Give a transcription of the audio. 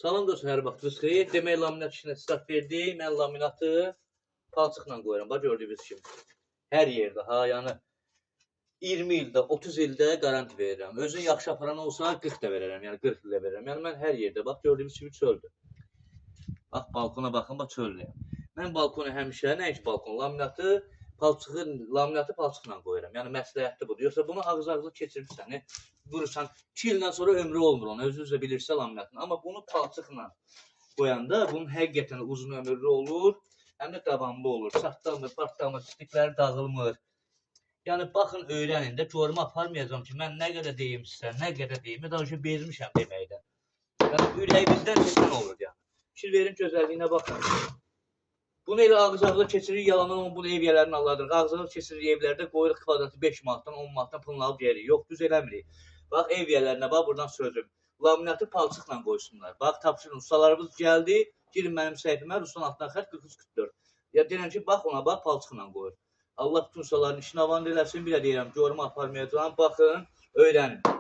Salam dostlar, hər vaxtınız xeyir. Demək, laminat işinə start verdik. Mən laminatı palçıqla qoyuram. Bax, gördüyünüz kimi. Hər yerdə, yəni 20 ildə, 30 ildə garanti verirəm. Özün yaxşı aparan olsa 40 da verərəm, yəni 40 ildə verərəm. Yəni mən hər yerdə, bax, gördüyünüz kimi çöldür. Bax, balkona baxın, bax, çöldəyəm. Mən balkona həmişə, nəinki balkon, laminatı palçıqla qoyuram. Yəni məsləhətli budur. Yoxsa bunu ağız-ağızlı keçirmirsən, vurursan, 2 ildən sonra ömrü olmur onu, özünüz də bilirsə laminatın. Amma bunu palçıqla qoyanda bunun həqiqətən uzun ömürlü olur, həm də davamlı olur. Çatdamır, partlamır, pislikləri dağılmır. Yəni baxın, öyrənin də, görmə aparmayacağam ki, mən nə qədər deyim sizə, nə qədər deyim, daha önce bezmişəm deməkdən. Yəni ürəyimizdən keçən olur yəni. Fikir verin, gözəlliyinə baxın. Bunu elə ağız-ağıza keçirir, yalandan onu bunu ev yerlərini alırıq. Ağız-ağıza keçirir evlərdə, qoyuruq kvadratı 5 manatdan, 10 manatdan pulunu alıb yerik. Yox, düz eləmirik. Bax, ev yerlərinə, bax, buradan sözüm. Laminatı palçıqla qoysunlar. Bax, tapşırın, ustalarımız gəldi, girin mənim səhifimə, Ruslan altdan xətt 43-44. Ya deyirəm ki, bax ona, bax, palçıqla qoyur. Allah bütün ustaların işini avan eləsin, bir də deyirəm, görmə aparmayacağım, baxın, öyrənin.